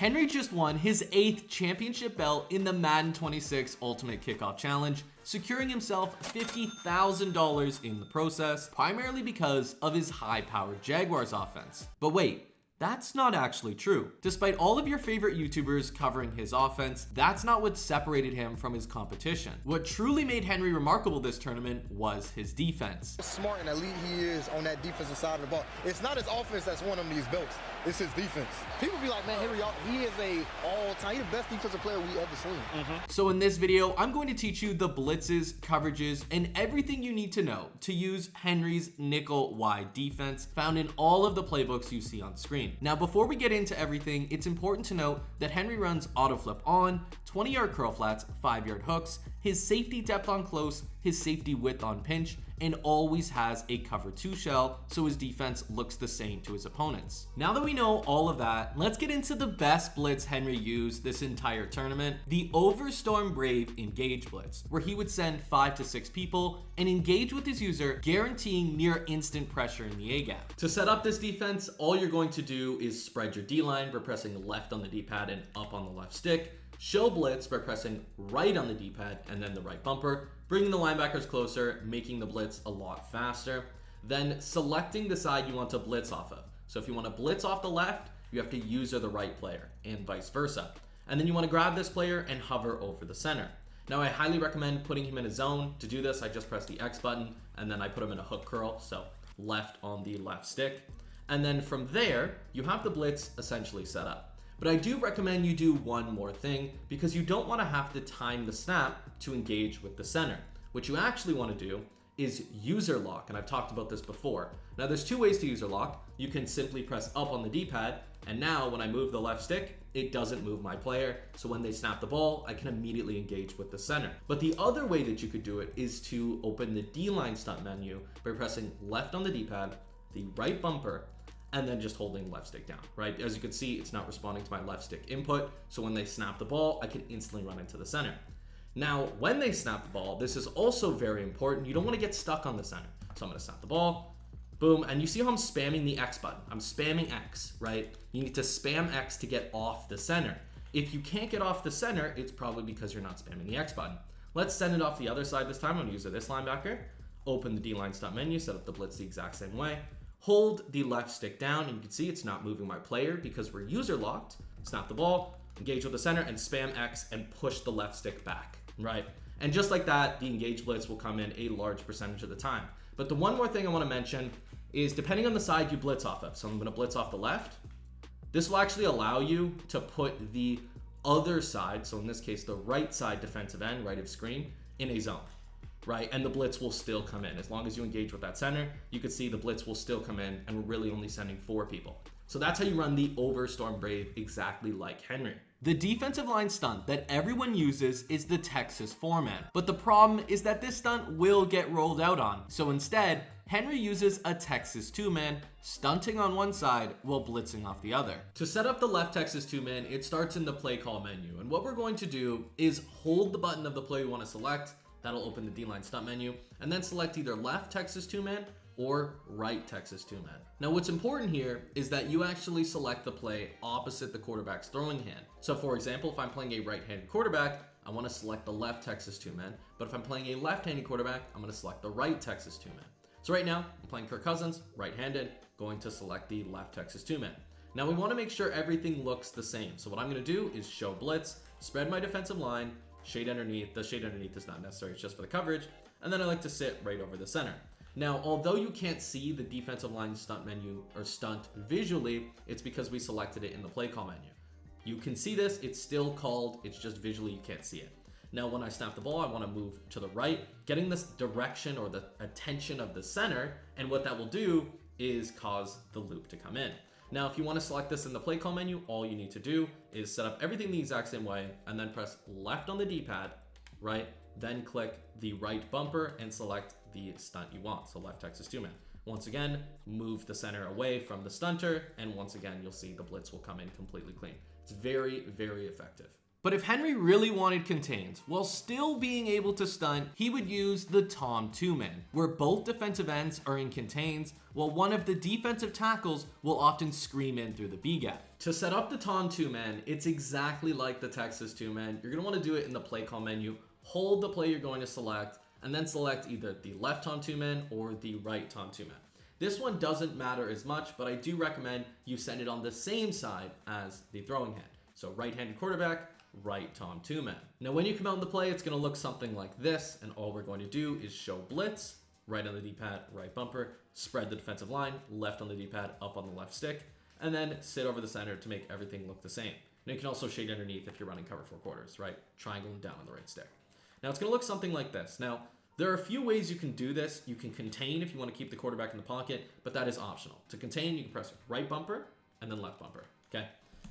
Henry just won his 8th championship belt in the Madden 26 Ultimate Kickoff Challenge, securing himself $50,000 in the process, primarily because of his high-powered Jaguars offense. But wait, that's not actually true. Despite all of your favorite YouTubers covering his offense, that's not what separated him from his competition. What truly made Henry remarkable this tournament was his defense. Smart and elite he is on that defensive side of the ball. It's not his offense that's won him these belts. It's his defense. People be like, man, Henry, he is a all-time, he's the best defensive player we ever seen. So in this video, I'm going to teach you the blitzes, coverages, and everything you need to know to use Henry's nickel wide defense found in all of the playbooks you see on screen. Now, before we get into everything, it's important to note that Henry runs auto flip on, 20-yard curl flats, 5-yard hooks, his safety depth on close, his safety width on pinch, and always has a cover 2 shell, so his defense looks the same to his opponents. Now that we know all of that, let's get into the best blitz Henry used this entire tournament, the Overstorm Brave Engage Blitz, where he would send 5 to 6 people and engage with his user, guaranteeing near instant pressure in the A-gap. To set up this defense, all you're going to do is spread your D-line by pressing left on the D-pad and up on the left stick, show blitz by pressing right on the D-pad and then the right bumper, bringing the linebackers closer, making the blitz a lot faster, then selecting the side you want to blitz off of. So if you want to blitz off the left, you have to user the right player, and vice versa. And then you want to grab this player and hover over the center. Now I highly recommend putting him in a zone. To do this, I just press the X button and then I put him in a hook curl, so left on the left stick. And then from there, you have the blitz essentially set up. But I do recommend you do one more thing, because you don't want to have to time the snap to engage with the center. What you actually want to do is user lock, and I've talked about this before. Now there's 2 ways to user lock. You can simply press up on the D-pad, and now when I move the left stick, it doesn't move my player, so when they snap the ball, I can immediately engage with the center. But the other way that you could do it is to open the D-line stunt menu by pressing left on the D-pad, the right bumper, and then just holding left stick down, right? As you can see, it's not responding to my left stick input, so when they snap the ball, I can instantly run into the center. Now, when they snap the ball, this is also very important. You don't want to get stuck on the center. So I'm going to snap the ball, boom, and you see how I'm spamming the X button. I'm spamming X, right? You need to spam X to get off the center. If you can't get off the center, it's probably because you're not spamming the X button. Let's send it off the other side this time. I'm going to use this linebacker, open the D-line stunt menu, set up the blitz the exact same way. Hold the left stick down, and you can see it's not moving my player because we're user locked. Snap the ball, engage with the center, and spam X and push the left stick back, right? And just like that, the engage blitz will come in a large percentage of the time. But the one more thing I want to mention is depending on the side you blitz off of. So I'm going to blitz off the left. This will actually allow you to put the other side, so in this case, the right side defensive end, right of screen, in a zone. Right, and the blitz will still come in. As long as you engage with that center, you can see the blitz will still come in, and we're really only sending 4 people. So that's how you run the Overstorm Brave exactly like Henry. The defensive line stunt that everyone uses is the Texas 4-man, but the problem is that this stunt will get rolled out on. So instead, Henry uses a Texas 2-man, stunting on one side while blitzing off the other. To set up the left Texas 2-man, it starts in the play call menu, and what we're going to do is hold the button of the play we want to select. That'll open the D-line stunt menu, and then select either left Texas 2-man or right Texas 2-man. Now what's important here is that you actually select the play opposite the quarterback's throwing hand. So for example, if I'm playing a right-handed quarterback, I want to select the left Texas 2-man, but if I'm playing a left-handed quarterback, I'm going to select the right Texas 2-man. So right now, I'm playing Kirk Cousins, right-handed, going to select the left Texas 2-man. Now we want to make sure everything looks the same. So what I'm going to do is show blitz, spread my defensive line, shade underneath. The shade underneath is not necessary, it's just for the coverage. And then I like to sit right over the center. Now, although you can't see the defensive line stunt menu or stunt visually, it's because we selected it in the play call menu. You can see this, it's still called, it's just visually you can't see it. Now, when I snap the ball, I want to move to the right, getting this direction or the attention of the center, and what that will do is cause the loop to come in. Now, if you want to select this in the play call menu, all you need to do is set up everything the exact same way and then press left on the D-pad, right? Then click the right bumper and select the stunt you want. So left Texas 2-man. Once again, move the center away from the stunter, and once again, you'll see the blitz will come in completely clean. It's very, very effective. But if Henry really wanted contains while still being able to stunt, he would use the Tom 2-man, where both defensive ends are in contains, while one of the defensive tackles will often scream in through the B gap. To set up the Tom 2-man, it's exactly like the Texas 2-man. You're gonna wanna do it in the play call menu, hold the play you're going to select, and then select either the left Tom 2-man or the right Tom 2-man. This one doesn't matter as much, but I do recommend you send it on the same side as the throwing hand. So right-handed quarterback, right Tom 2-man. Now when you come out in the play, it's gonna look something like this, and all we're going to do is show blitz, right on the D-pad, right bumper, spread the defensive line, left on the D-pad, up on the left stick, and then sit over the center to make everything look the same. Now you can also shade underneath if you're running cover 4 quarters, right? Triangle and down on the right stick. Now it's gonna look something like this. Now, there are a few ways you can do this. You can contain if you want to keep the quarterback in the pocket, but that is optional. To contain, you can press right bumper and then left bumper, okay?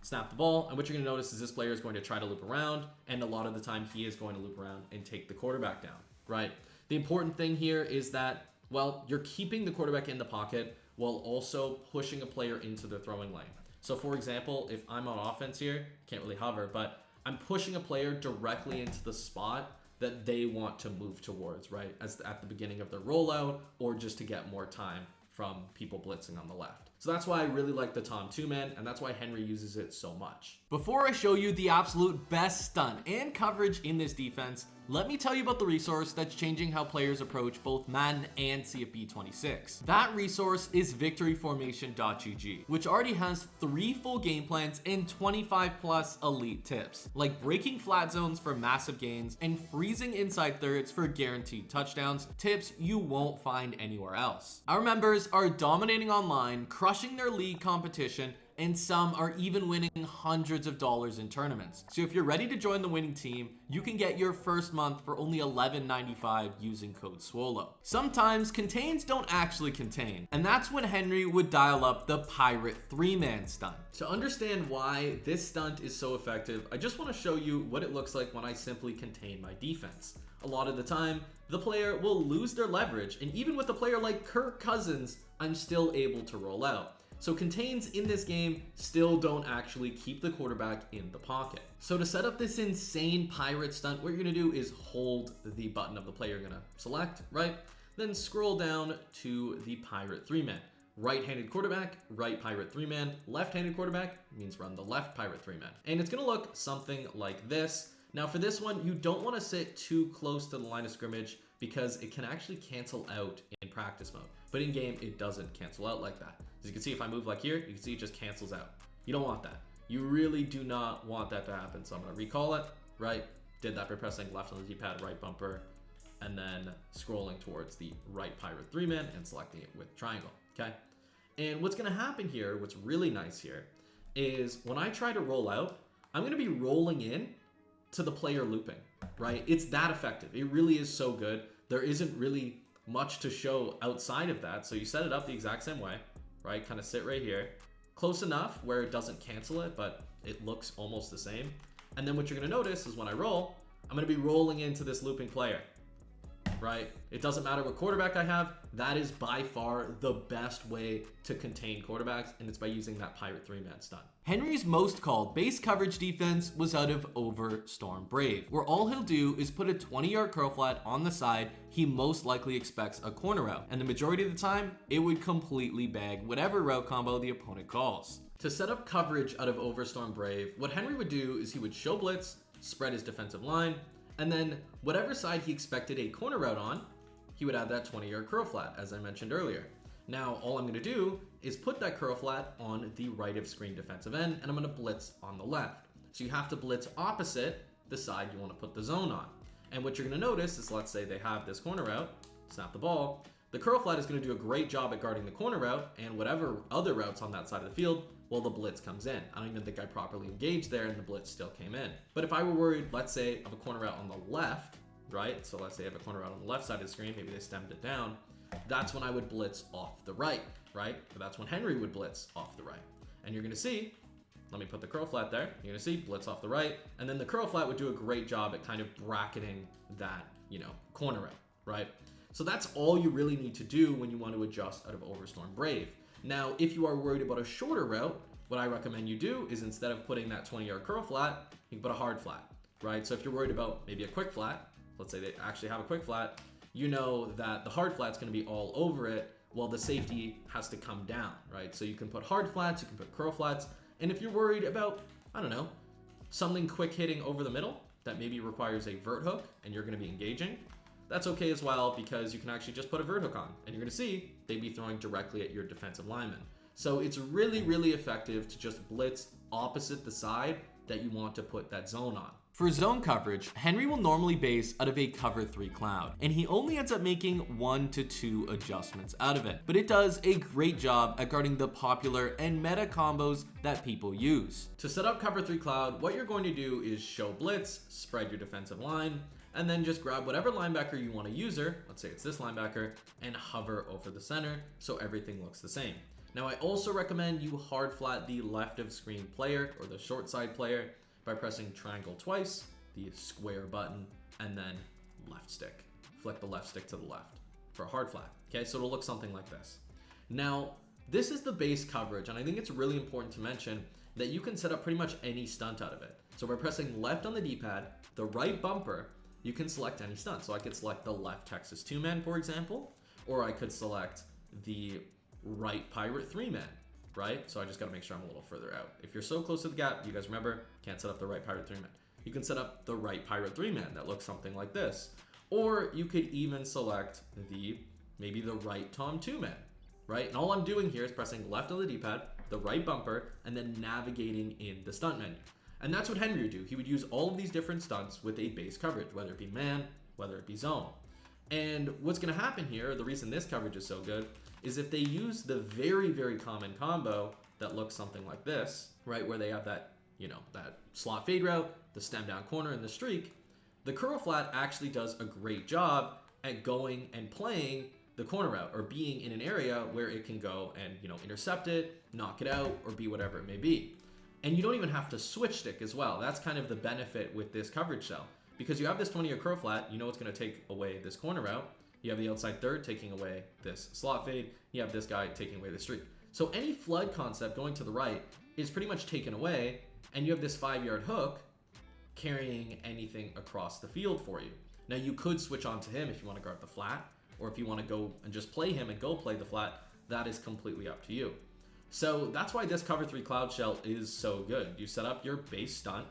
Snap the ball, and what you're going to notice is this player is going to try to loop around, and a lot of the time he is going to loop around and take the quarterback down, right? The important thing here is that, well, you're keeping the quarterback in the pocket while also pushing a player into the throwing lane. So for example, if I'm on offense here, can't really hover, but I'm pushing a player directly into the spot that they want to move towards, right? As at the beginning of their rollout, or just to get more time from people blitzing on the left. So that's why I really like the Tom 2-man, and that's why Henry uses it so much. Before I show you the absolute best stunt and coverage in this defense, let me tell you about the resource that's changing how players approach both Madden and CFB 26. That resource is victoryformation.gg, which already has 3 full game plans and 25 plus elite tips, like breaking flat zones for massive gains and freezing inside thirds for guaranteed touchdowns, tips you won't find anywhere else. Our members are dominating online, crushing their league competition, and some are even winning hundreds of dollars in tournaments. So if you're ready to join the winning team, you can get your first month for only $11.95 using code SWOLO. Sometimes contains don't actually contain, and that's when Henry would dial up the Pirate 3-man stunt. To understand why this stunt is so effective, I just want to show you what it looks like when I simply contain my defense. A lot of the time, the player will lose their leverage, and even with a player like Kirk Cousins, I'm still able to roll out. So contains in this game still don't actually keep the quarterback in the pocket. So to set up this insane pirate stunt, what you're gonna do is hold the button of the player you're gonna select, right? Then scroll down to the Pirate 3-man. Right-handed quarterback, right Pirate 3-man. Left-handed quarterback means run the left Pirate 3-man. And it's gonna look something like this. Now for this one, you don't wanna sit too close to the line of scrimmage because it can actually cancel out in practice mode. But in game, it doesn't cancel out like that. As you can see, if I move like here, you can see it just cancels out. You don't want that. You really do not want that to happen. So I'm gonna recall it, right? Did that by pressing left on the D-pad, right bumper, and then scrolling towards the right Pirate 3-man and selecting it with triangle, okay? And what's gonna happen here, what's really nice here, is when I try to roll out, I'm gonna be rolling in to the player looping, right? It's that effective. It really is so good. There isn't really much to show outside of that. So you set it up the exact same way, right? Kind of sit right here, close enough where it doesn't cancel it, but it looks almost the same. And then what you're gonna notice is when I roll, I'm gonna be rolling into this looping player, right? It doesn't matter what quarterback I have. That is by far the best way to contain quarterbacks, and it's by using that Pirate 3-man stunt. Henry's most called base coverage defense was out of Over Storm Brave, where all he'll do is put a 20-yard curl flat on the side he most likely expects a corner route, and the majority of the time, it would completely bag whatever route combo the opponent calls. To set up coverage out of Over Storm Brave, what Henry would do is he would show blitz, spread his defensive line, and then whatever side he expected a corner route on, he would add that 20-yard curl flat, as I mentioned earlier. Now, all I'm gonna do is put that curl flat on the right of screen defensive end, and I'm gonna blitz on the left. So you have to blitz opposite the side you wanna put the zone on. And what you're gonna notice is, let's say they have this corner route, snap the ball, the curl flat is gonna do a great job at guarding the corner route and whatever other routes on that side of the field while the blitz comes in. I don't even think I properly engaged there and the blitz still came in. But if I were worried, let's say, of a corner route on the left, right? So let's say I have a corner route on the left side of the screen, maybe they stemmed it down, that's when I would blitz off the right, right? But that's when Henry would blitz off the right. And you're gonna see, let me put the curl flat there, you're gonna see blitz off the right, and then the curl flat would do a great job at kind of bracketing that, corner route, right? So that's all you really need to do when you want to adjust out of Overstorm Brave. Now, if you are worried about a shorter route, what I recommend you do is instead of putting that 20-yard curl flat, you can put a hard flat, right? So if you're worried about maybe a quick flat, let's say they actually have a quick flat, you know that the hard flat's gonna be all over it, while the safety has to come down, right? So you can put hard flats, you can put curl flats, and if you're worried about, I don't know, something quick hitting over the middle that maybe requires a vert hook and you're gonna be engaging, that's okay as well, because you can actually just put a vert hook on and you're gonna see they'd be throwing directly at your defensive lineman. So it's really, really effective to just blitz opposite the side that you want to put that zone on. For zone coverage, Henry will normally base out of a cover 3 cloud, and he only ends up making 1 to 2 adjustments out of it. But it does a great job at guarding the popular and meta combos that people use. To set up cover 3 cloud, what you're going to do is show blitz, spread your defensive line, and then just grab whatever linebacker you want to user, let's say it's this linebacker, and hover over the center so everything looks the same. Now I also recommend you hard flat the left of screen player or the short side player by pressing triangle twice, the square button, and then left stick. Flick the left stick to the left for a hard flat. Okay, so it'll look something like this. Now, this is the base coverage, and I think it's really important to mention that you can set up pretty much any stunt out of it. So by pressing left on the D-pad, the right bumper, you can select any stunt. So I could select the left Texas 2-man, for example, or I could select the right Pirate 3-man. Right? So I just got to make sure I'm a little further out. If you're so close to the gap, you guys remember, can't set up the right Pirate 3-man. You can set up the right Pirate 3-man that looks something like this. Or you could even select maybe the right Tom 2-man, right? And all I'm doing here is pressing left on the D-pad, the right bumper, and then navigating in the stunt menu. And that's what Henry would do. He would use all of these different stunts with a base coverage, whether it be man, whether it be zone. And what's going to happen here, the reason this coverage is so good, is if they use the very, very common combo that looks something like this, right, where they have that, that slot fade route, the stem down corner, and the streak, the curl flat actually does a great job at going and playing the corner route or being in an area where it can go and, intercept it, knock it out, or be whatever it may be. And you don't even have to switch stick as well. That's kind of the benefit with this coverage cell. Because you have this 20-yard curl flat, it's going to take away this corner route. You have the outside third taking away this slot fade. You have this guy taking away the streak. So any flood concept going to the right is pretty much taken away, and you have this 5-yard hook carrying anything across the field for you. Now you could switch on to him if you want to guard the flat, or if you want to go and just play him and go play the flat, that is completely up to you. So that's why this cover 3 cloud shell is so good. You set up your base stunt,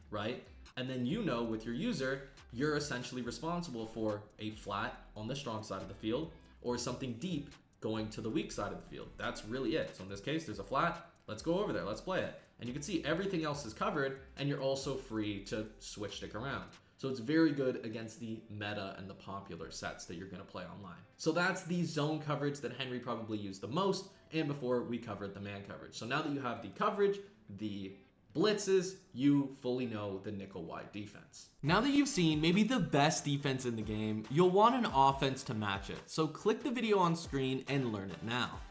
right? And then with your user, you're essentially responsible for a flat on the strong side of the field or something deep going to the weak side of the field. That's really it. So in this case, there's a flat. Let's go over there. Let's play it. And you can see everything else is covered, and you're also free to switch stick around. So it's very good against the meta and the popular sets that you're going to play online. So that's the zone coverage that Henry probably used the most, and before we covered the man coverage. So now that you have the coverage, the blitzes, you fully know the nickel wide defense. Now that you've seen maybe the best defense in the game, you'll want an offense to match it. So click the video on screen and learn it now.